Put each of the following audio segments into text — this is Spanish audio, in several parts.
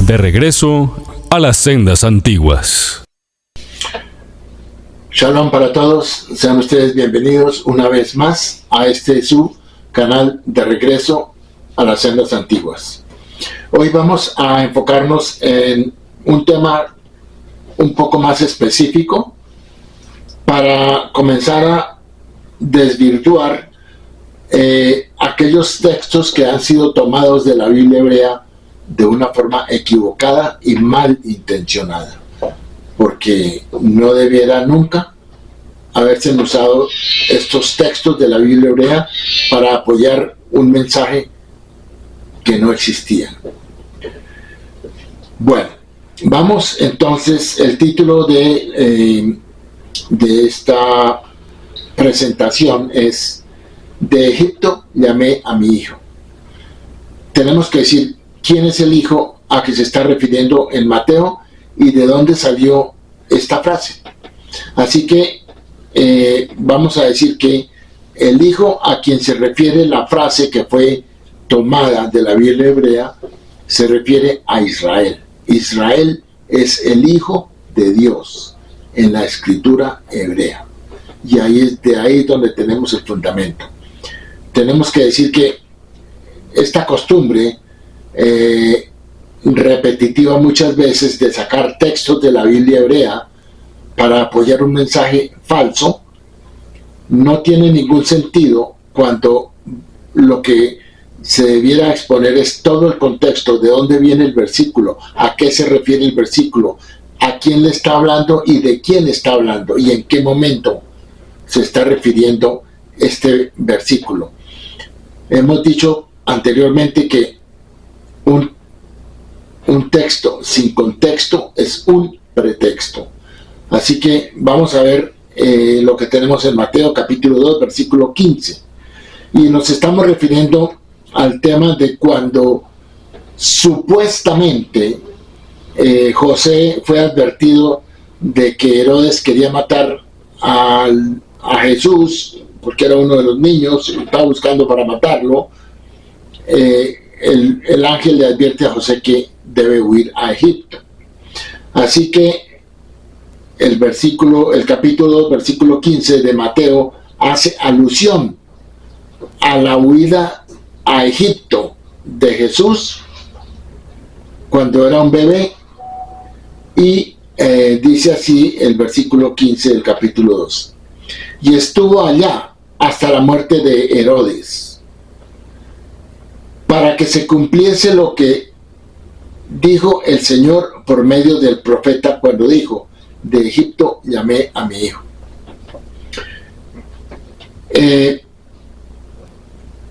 De regreso a las sendas antiguas. Shalom para todos, sean ustedes bienvenidos una vez más a este su canal de regreso a las sendas antiguas. Hoy vamos a enfocarnos en un tema un poco más específico para comenzar a desvirtuar aquellos textos que han sido tomados de la Biblia hebrea de una forma equivocada y mal intencionada, porque no debiera nunca haberse usado estos textos de la Biblia hebrea para apoyar un mensaje que no existía. Bueno, vamos entonces, el título de esta presentación es "De Egipto llamé a mi hijo". Tenemos que decir quién es el hijo a que se está refiriendo en Mateo y de dónde salió esta frase. Así que vamos a decir que el hijo a quien se refiere la frase que fue tomada de la Biblia hebrea se refiere a Israel. Israel es el hijo de Dios en la escritura hebrea. Y de ahí es donde tenemos el fundamento. Tenemos que decir que esta costumbre repetitiva muchas veces de sacar textos de la Biblia hebrea para apoyar un mensaje falso no tiene ningún sentido cuando lo que se debiera exponer es todo el contexto, de dónde viene el versículo, a qué se refiere el versículo, a quién le está hablando y de quién está hablando y en qué momento se está refiriendo este versículo. Hemos dicho anteriormente que un texto sin contexto es un pretexto. Así que vamos a ver lo que tenemos en Mateo capítulo 2, versículo 15. Y nos estamos refiriendo al tema de cuando supuestamente José fue advertido de que Herodes quería matar a Jesús, porque era uno de los niños, estaba buscando para matarlo. El ángel le advierte a José que debe huir a Egipto. Así que el capítulo 2, versículo 15 de Mateo hace alusión a la huida a Egipto de Jesús cuando era un bebé, y dice así el versículo 15 del capítulo 2: y estuvo allá hasta la muerte de Herodes, para que se cumpliese lo que dijo el Señor por medio del profeta cuando dijo: de Egipto llamé a mi hijo.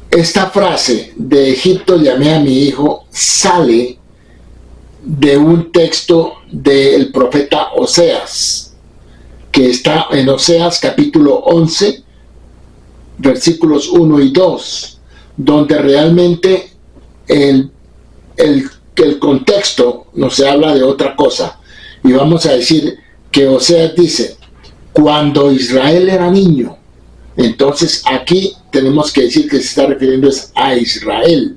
Esta frase, de Egipto llamé a mi hijo, sale de un texto del profeta Oseas, que está en Oseas capítulo 11, versículos 1 y 2, donde realmente el contexto no se habla de otra cosa. Y vamos a decir que Oseas dice: cuando Israel era niño. Entonces aquí tenemos que decir que se está refiriendo es a Israel,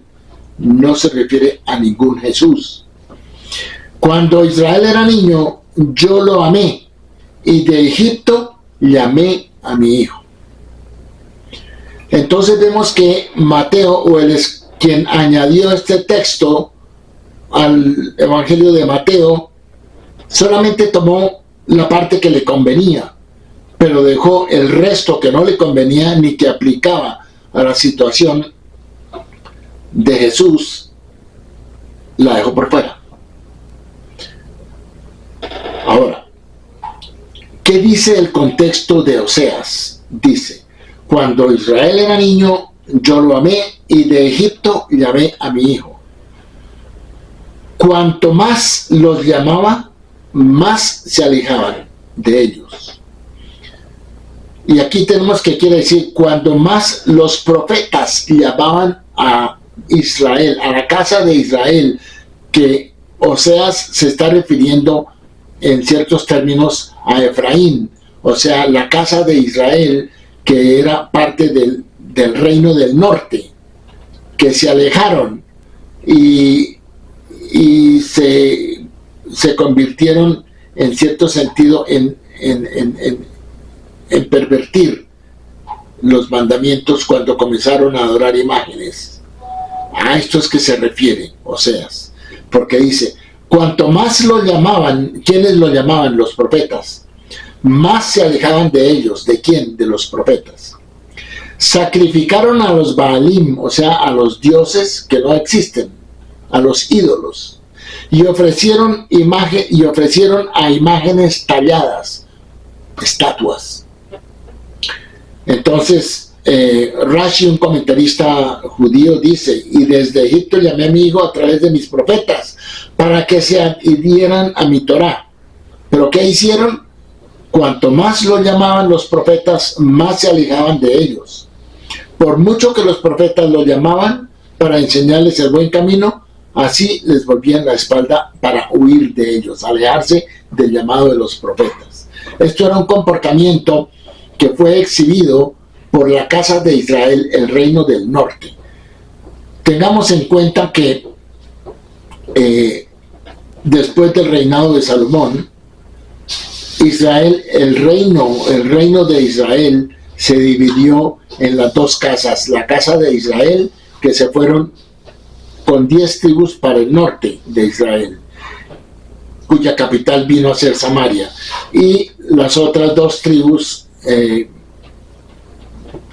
no se refiere a ningún Jesús. Cuando Israel era niño, yo lo amé, y de Egipto llamé a mi hijo. Entonces vemos que Mateo, quien añadió este texto al Evangelio de Mateo, solamente tomó la parte que le convenía, pero dejó el resto que no le convenía ni que aplicaba a la situación de Jesús, la dejó por fuera. Ahora, ¿qué dice el contexto de Oseas? Dice: cuando Israel era niño, yo lo amé, y de Egipto llamé a mi hijo. Cuanto más los llamaba, más se alejaban de ellos. Y aquí tenemos que quiere decir, cuando más los profetas llamaban a Israel, a la casa de Israel, que Oseas se está refiriendo en ciertos términos a Efraín, o sea, la casa de Israel, que era parte del reino del norte, que se alejaron y y se convirtieron en cierto sentido en pervertir los mandamientos cuando comenzaron a adorar imágenes. A esto es que se refiere Oseas, porque dice, cuanto más lo llamaban, ¿quiénes lo llamaban? Los profetas. Más se alejaban de ellos. ¿De quién? De los profetas. Sacrificaron a los Baalim, o sea, a los dioses que no existen, a los ídolos, y ofrecieron a imágenes talladas, estatuas. Entonces, Rashi, un comentarista judío, dice, y desde Egipto llamé a mi hijo a través de mis profetas, para que se adhirieran a mi Torá. ¿Pero qué hicieron? Cuanto más lo llamaban los profetas, más se alejaban de ellos. Por mucho que los profetas lo llamaban para enseñarles el buen camino, así les volvían la espalda para huir de ellos, alejarse del llamado de los profetas. Esto era un comportamiento que fue exhibido por la casa de Israel, el reino del norte. Tengamos en cuenta que después del reinado de Salomón, Israel, el reino de Israel se dividió en las dos casas. La casa de Israel, que se fueron con 10 tribus para el norte de Israel, cuya capital vino a ser Samaria, y las otras 2 tribus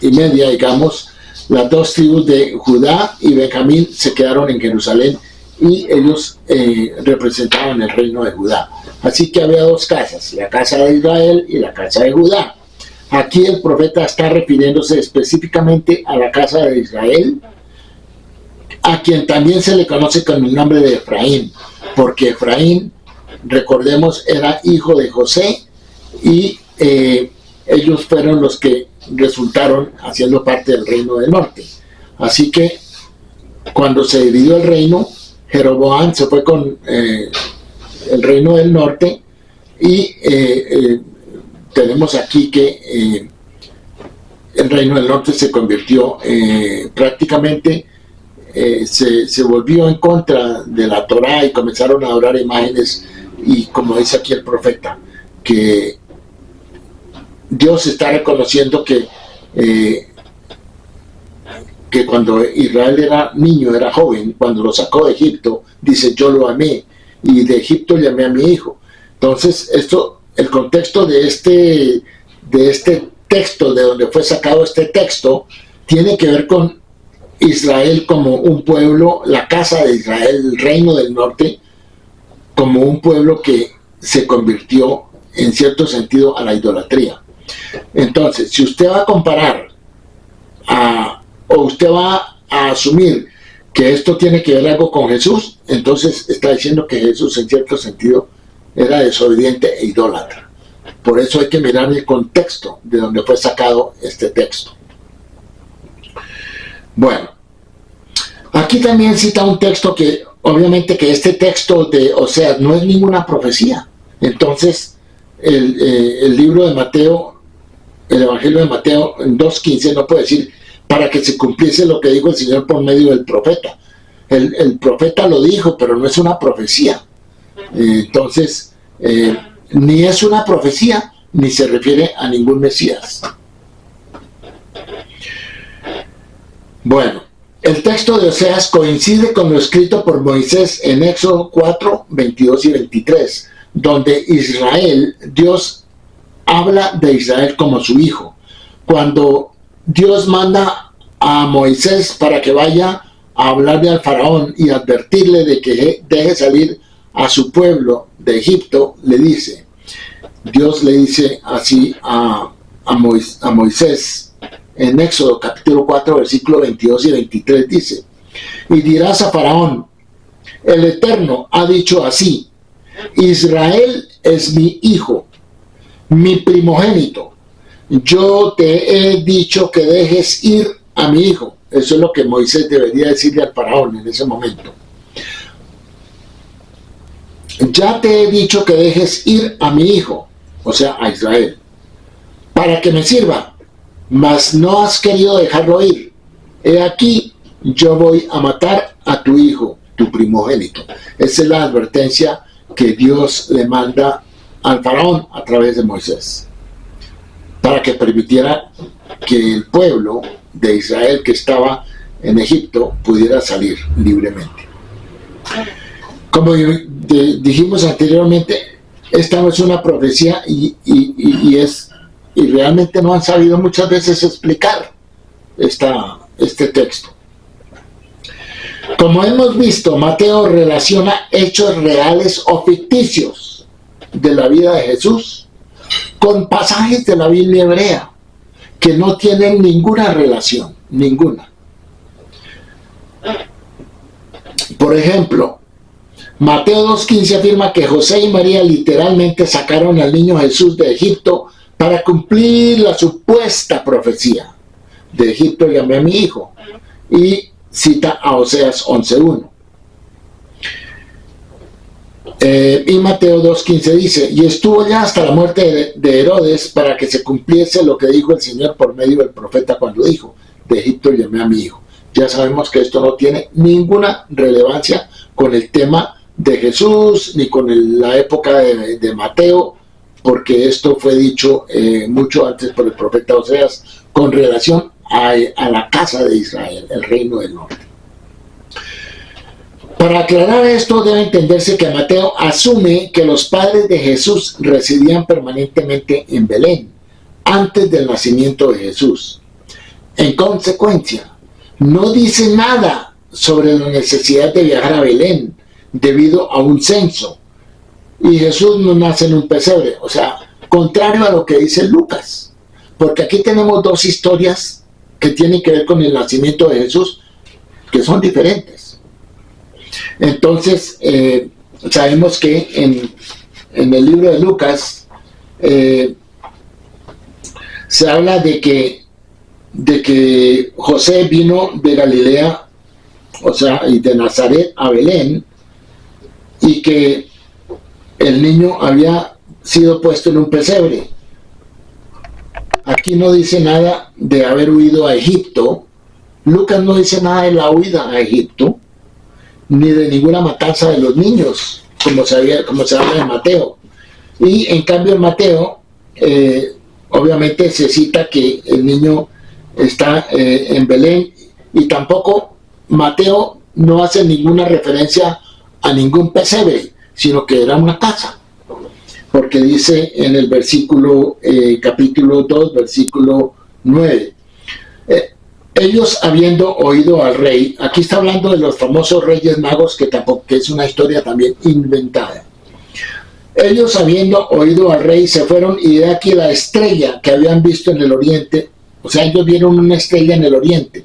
y media, digamos, las 2 tribus de Judá y Benjamín se quedaron en Jerusalén, y ellos representaban el reino de Judá. Así que había 2 casas, la casa de Israel y la casa de Judá. Aquí el profeta está refiriéndose específicamente a la casa de Israel, a quien también se le conoce con el nombre de Efraín, porque Efraín, recordemos, era hijo de José, y ellos fueron los que resultaron haciendo parte del reino del norte. Así que cuando se dividió el reino, Jeroboam se fue con el reino del norte, y tenemos aquí que el reino del norte se convirtió prácticamente, se volvió en contra de la Torá y comenzaron a adorar imágenes, y como dice aquí el profeta, que Dios está reconociendo que cuando Israel era niño, era joven, cuando lo sacó de Egipto, dice, yo lo amé, y de Egipto llamé a mi hijo. Entonces, el contexto de este texto, de donde fue sacado este texto, tiene que ver con Israel como un pueblo, la casa de Israel, el reino del norte, como un pueblo que se convirtió en cierto sentido a la idolatría. Entonces, si usted va a comparar o usted va a asumir que esto tiene que ver algo con Jesús, entonces está diciendo que Jesús en cierto sentido era desobediente e idólatra. Por eso hay que mirar el contexto de donde fue sacado este texto. Bueno, aquí también cita un texto que obviamente que este texto de Oseas no es ninguna profecía. Entonces el libro de Mateo, el Evangelio de Mateo en 2:15 no puede decir para que se cumpliese lo que dijo el Señor por medio del profeta. El profeta lo dijo, pero no es una profecía. Entonces, ni es una profecía, ni se refiere a ningún Mesías. Bueno, el texto de Oseas coincide con lo escrito por Moisés en Éxodo 4, 22 y 23, donde Dios habla de Israel como su hijo. Cuando Dios manda a Moisés para que vaya a hablarle al faraón y advertirle de que deje salir a su pueblo de Egipto, Dios le dice así a Moisés en Éxodo capítulo 4 versículo 22 y 23, dice, y dirás a faraón, el Eterno ha dicho así, Israel es mi hijo, mi primogénito, yo te he dicho que dejes ir a mi hijo. Eso es lo que Moisés debería decirle al faraón en ese momento. Ya te he dicho que dejes ir a mi hijo, o sea, a Israel, para que me sirva, mas no has querido dejarlo ir. He aquí, yo voy a matar a tu hijo, tu primogénito. Esa es la advertencia que Dios le manda al faraón a través de Moisés, para que permitiera que el pueblo de Israel que estaba en Egipto pudiera salir libremente. Como dijimos anteriormente, esta no es una profecía y realmente no han sabido muchas veces explicar este texto. Como hemos visto, Mateo relaciona hechos reales o ficticios de la vida de Jesús con pasajes de la Biblia hebrea que no tienen ninguna relación, ninguna. Por ejemplo, Mateo 2.15 afirma que José y María literalmente sacaron al niño Jesús de Egipto para cumplir la supuesta profecía. De Egipto llamé a mi hijo. Y cita a Oseas 11.1. Y Mateo 2.15 dice, y estuvo ya hasta la muerte de Herodes para que se cumpliese lo que dijo el Señor por medio del profeta cuando dijo, de Egipto llamé a mi hijo. Ya sabemos que esto no tiene ninguna relevancia con el tema de Jesús ni con la época de Mateo, porque esto fue dicho mucho antes por el profeta Oseas con relación a la casa de Israel, el reino del norte. Para aclarar esto debe entenderse que Mateo asume que los padres de Jesús residían permanentemente en Belén antes del nacimiento de Jesús. En consecuencia, no dice nada sobre la necesidad de viajar a Belén debido a un censo, y Jesús no nace en un pesebre, o sea, contrario a lo que dice Lucas, porque aquí tenemos dos historias que tienen que ver con el nacimiento de Jesús que son diferentes. Entonces sabemos que en el libro de Lucas se habla de que José vino de Galilea, o sea, y de Nazaret a Belén, y que el niño había sido puesto en un pesebre. Aquí no dice nada de haber huido a Egipto. Lucas no dice nada de la huida a Egipto, ni de ninguna matanza de los niños, como se habla en Mateo. Y en cambio en Mateo, obviamente se cita que el niño está en Belén, y tampoco Mateo no hace ninguna referencia a ningún pesebre, sino que era una casa, porque dice en el versículo, capítulo 2, versículo 9, ellos habiendo oído al rey, aquí está hablando de los famosos reyes magos, que es una historia también inventada. Ellos habiendo oído al rey se fueron, y de aquí la estrella que habían visto en el oriente, o sea, ellos vieron una estrella en el oriente,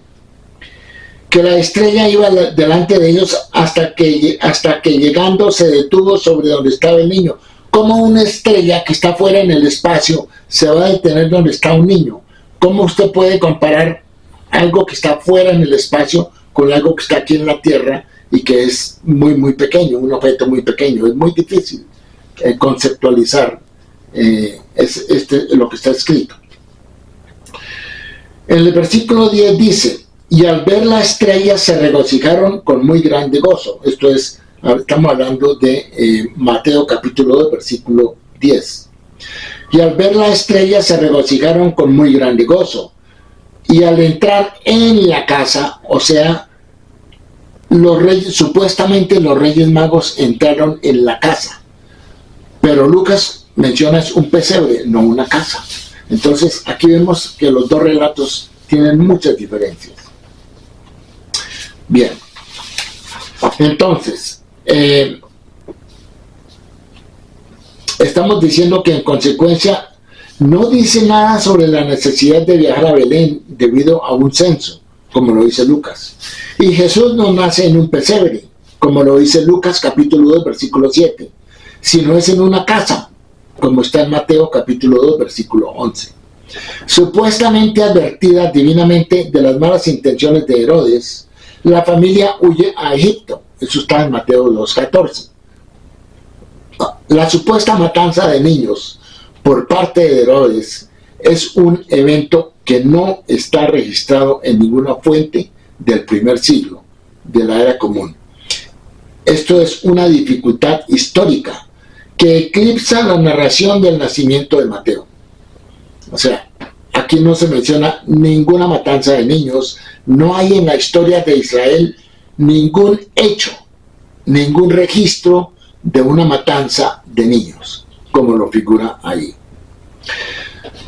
que la estrella iba delante de ellos hasta que llegando se detuvo sobre donde estaba el niño. ¿Cómo una estrella que está fuera en el espacio se va a detener donde está un niño? ¿Cómo usted puede comparar algo que está fuera en el espacio con algo que está aquí en la Tierra y que es muy, muy pequeño, un objeto muy pequeño? Es muy difícil conceptualizar lo que está escrito. En el versículo 10 dice, y al ver la estrella se regocijaron con muy grande gozo. Esto es, estamos hablando de Mateo capítulo 2, versículo 10. Y al ver la estrella se regocijaron con muy grande gozo. Y al entrar en la casa, o sea, supuestamente los reyes magos entraron en la casa, pero Lucas menciona un pesebre, no una casa. Entonces aquí vemos que los dos relatos tienen muchas diferencias. Bien, entonces estamos diciendo que en consecuencia no dice nada sobre la necesidad de viajar a Belén debido a un censo, como lo dice Lucas. Y Jesús no nace en un pesebre, como lo dice Lucas capítulo 2, versículo 7, sino es en una casa, como está en Mateo capítulo 2, versículo 11. Supuestamente advertida divinamente de las malas intenciones de Herodes, la familia huye a Egipto. Eso está en Mateo 2:14. La supuesta matanza de niños por parte de Herodes es un evento que no está registrado en ninguna fuente del primer siglo de la era común. Esto es una dificultad histórica que eclipsa la narración del nacimiento de Mateo. O sea, aquí no se menciona ninguna matanza de niños, no hay en la historia de Israel ningún hecho, ningún registro de una matanza de niños, como lo figura ahí.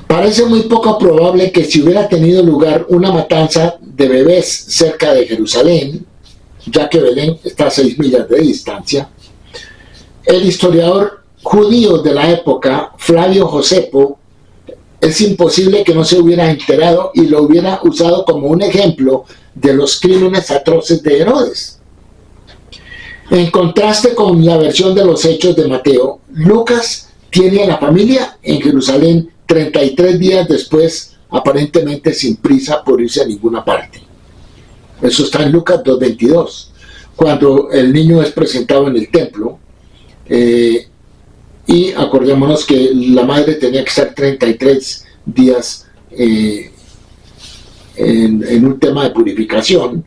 Parece muy poco probable que si hubiera tenido lugar una matanza de bebés cerca de Jerusalén, ya que Belén está a 6 millas de distancia, el historiador judío de la época, Flavio Josefo, es imposible que no se hubiera enterado y lo hubiera usado como un ejemplo de los crímenes atroces de Herodes. En contraste con la versión de los Hechos de Mateo, Lucas tiene a la familia en Jerusalén 33 días después, aparentemente sin prisa por irse a ninguna parte. Eso está en Lucas 2:22, cuando el niño es presentado en el templo. Y acordémonos que la madre tenía que estar 33 días en un tema de purificación.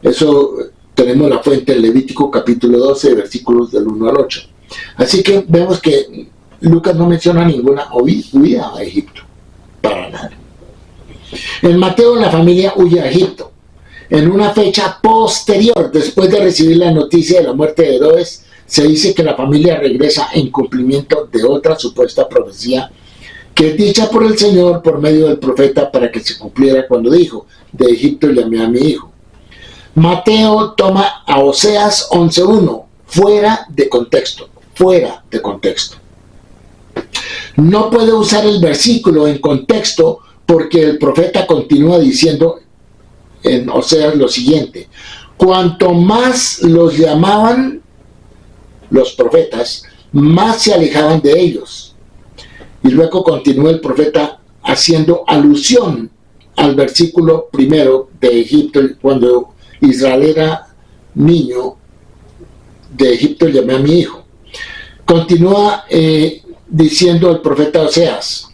Eso tenemos la fuente en Levítico capítulo 12, versículos del 1 al 8. Así que vemos que Lucas no menciona ninguna huida a Egipto, para nada. En Mateo la familia huye a Egipto. En una fecha posterior, después de recibir la noticia de la muerte de Herodes, se dice que la familia regresa en cumplimiento de otra supuesta profecía que es dicha por el Señor por medio del profeta para que se cumpliera cuando dijo: de Egipto llamé a mi hijo. Mateo toma a Oseas 11:1 fuera de contexto, No puede usar el versículo en contexto porque el profeta continúa diciendo en Oseas lo siguiente: cuanto más los llamaban los profetas, más se alejaban de ellos. Y luego continúa el profeta haciendo alusión al versículo primero de Egipto, cuando Israel era niño, de Egipto llamé a mi hijo. Continúa diciendo el profeta Oseas: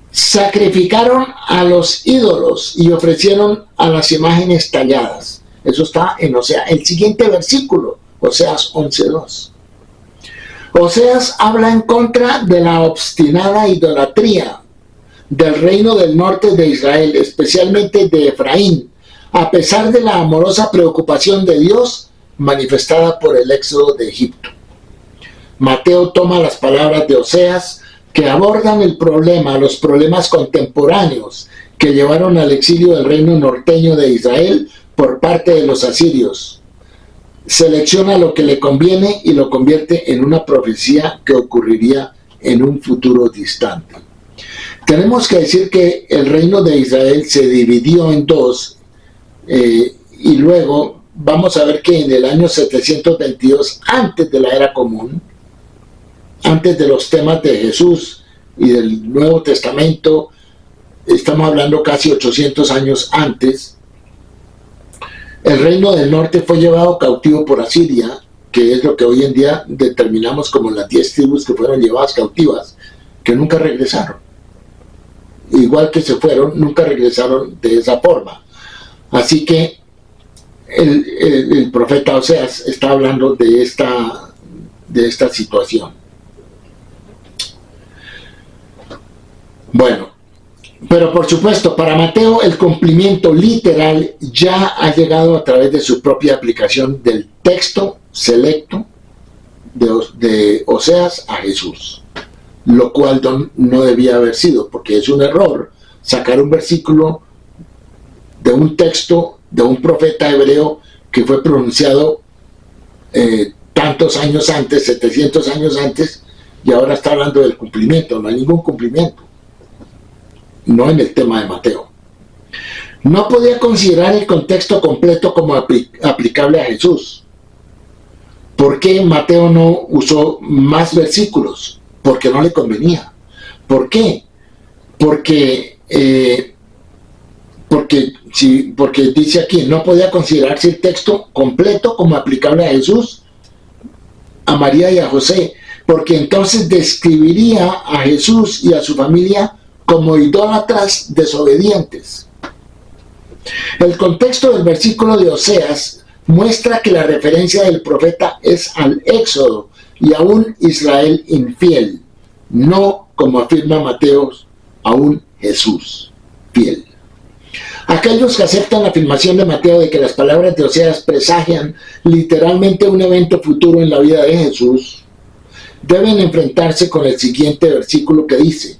sacrificaron a los ídolos y ofrecieron a las imágenes talladas. Eso está en Oseas. El siguiente versículo, Oseas 11:2. Oseas habla en contra de la obstinada idolatría del reino del norte de Israel, especialmente de Efraín, a pesar de la amorosa preocupación de Dios manifestada por el éxodo de Egipto. Mateo toma las palabras de Oseas que abordan los problemas contemporáneos que llevaron al exilio del reino norteño de Israel por parte de los asirios. Selecciona lo que le conviene y lo convierte en una profecía que ocurriría en un futuro distante. Tenemos que decir que el reino de Israel se dividió en dos, y luego vamos a ver que en el año 722, antes de la era común, antes de los temas de Jesús y del Nuevo Testamento, estamos hablando casi 800 años antes, el reino del norte fue llevado cautivo por Asiria, que es lo que hoy en día determinamos como las 10 tribus que fueron llevadas cautivas, que nunca regresaron. Igual que se fueron, nunca regresaron de esa forma. Así que el profeta Oseas está hablando de esta situación. Bueno, pero por supuesto, para Mateo el cumplimiento literal ya ha llegado a través de su propia aplicación del texto selecto de Oseas a Jesús, lo cual no debía haber sido, porque es un error sacar un versículo de un texto de un profeta hebreo que fue pronunciado tantos años antes, 700 años antes, y ahora está hablando del cumplimiento. No hay ningún cumplimiento, no en el tema de Mateo. No podía considerar el contexto completo como aplicable a Jesús. ¿Por qué Mateo no usó más versículos? Porque no le convenía. ¿Por qué? Porque dice aquí, no podía considerarse el texto completo como aplicable a Jesús, a María y a José, porque entonces describiría a Jesús y a su familia como idólatras desobedientes. El contexto del versículo de Oseas muestra que la referencia del profeta es al Éxodo y a un Israel infiel, no, como afirma Mateo, a un Jesús fiel. Aquellos que aceptan la afirmación de Mateo de que las palabras de Oseas presagian literalmente un evento futuro en la vida de Jesús, deben enfrentarse con el siguiente versículo que dice: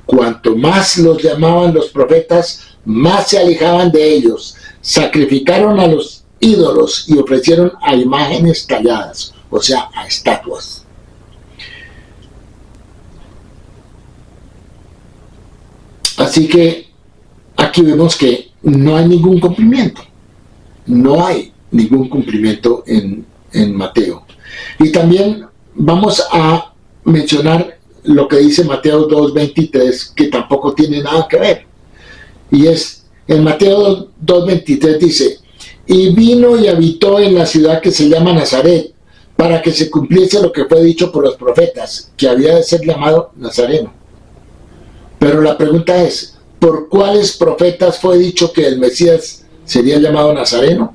cuanto más los llamaban los profetas, más se alejaban de ellos, sacrificaron a los ídolos y ofrecieron a imágenes talladas, o sea, a estatuas. Así que aquí vemos que no hay ningún cumplimiento. No hay ningún cumplimiento en Mateo. Y también vamos a mencionar lo que dice Mateo 2:23, que tampoco tiene nada que ver. Y es, en Mateo 2:23 dice: y vino y habitó en la ciudad que se llama Nazaret, para que se cumpliese lo que fue dicho por los profetas, que había de ser llamado Nazareno. Pero la pregunta es, ¿por cuáles profetas fue dicho que el Mesías sería llamado Nazareno?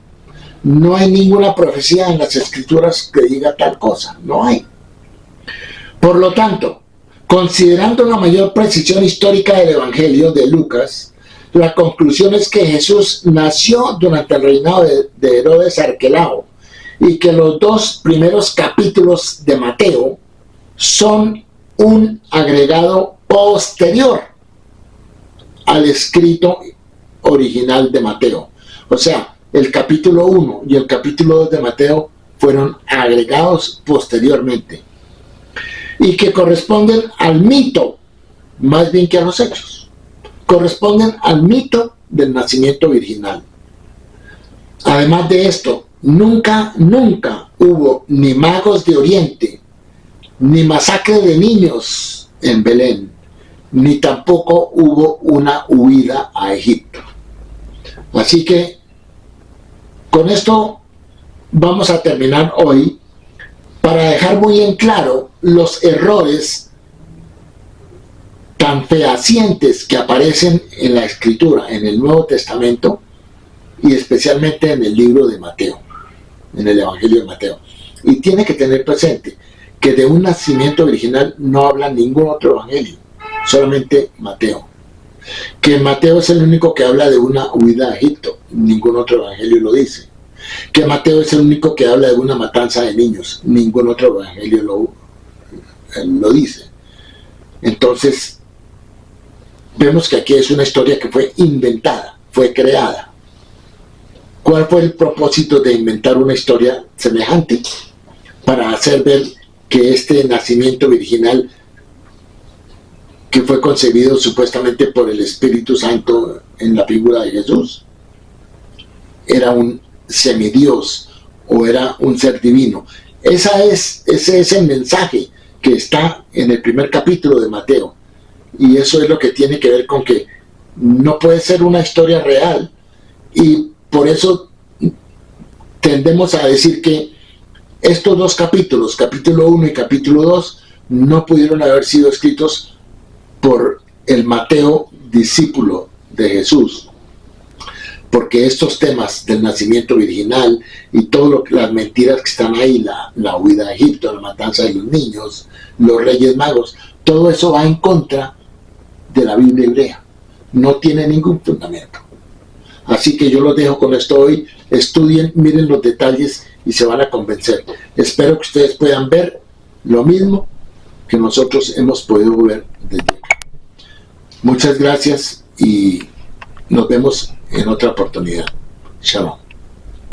No hay ninguna profecía en las Escrituras que diga tal cosa, no hay. Por lo tanto, considerando la mayor precisión histórica del Evangelio de Lucas, la conclusión es que Jesús nació durante el reinado de Herodes Arquelao y que los dos primeros capítulos de Mateo son un agregado posterior al escrito original de Mateo. O sea, el capítulo 1 y el capítulo 2 de Mateo fueron agregados posteriormente y que corresponden al mito más bien que a los hechos. Corresponden al mito del nacimiento virginal. Además de esto, nunca hubo ni magos de Oriente, ni masacre de niños en Belén, ni tampoco hubo una huida a Egipto. Así que con esto vamos a terminar hoy para dejar muy en claro los errores tan fehacientes que aparecen en la Escritura, en el Nuevo Testamento y especialmente en el libro de Mateo, en el Evangelio de Mateo. Y tiene que tener presente que de un nacimiento virginal no habla ningún otro evangelio, solamente Mateo. Que Mateo es el único que habla de una huida a Egipto, ningún otro evangelio lo dice. Que Mateo es el único que habla de una matanza de niños, ningún otro evangelio lo dice. Entonces, vemos que aquí es una historia que fue inventada, fue creada. ¿Cuál fue el propósito de inventar una historia semejante? Para hacer ver que este nacimiento virginal, que fue concebido supuestamente por el Espíritu Santo en la figura de Jesús, era un semidios o era un ser divino. Ese es el mensaje que está en el primer capítulo de Mateo. Y eso es lo que tiene que ver con que no puede ser una historia real. Y por eso tendemos a decir que estos dos capítulos, capítulo 1 y capítulo 2, no pudieron haber sido escritos por el Mateo, discípulo de Jesús, porque estos temas del nacimiento virginal y todas las mentiras que están ahí, la huida a Egipto, la matanza de los niños, los reyes magos, todo eso va en contra de la Biblia hebrea, no tiene ningún fundamento. Así que yo los dejo con esto hoy. Estudien, miren los detalles y se van a convencer. Espero que ustedes puedan ver lo mismo que nosotros hemos podido ver desde acá. Muchas gracias y nos vemos en otra oportunidad. Shalom.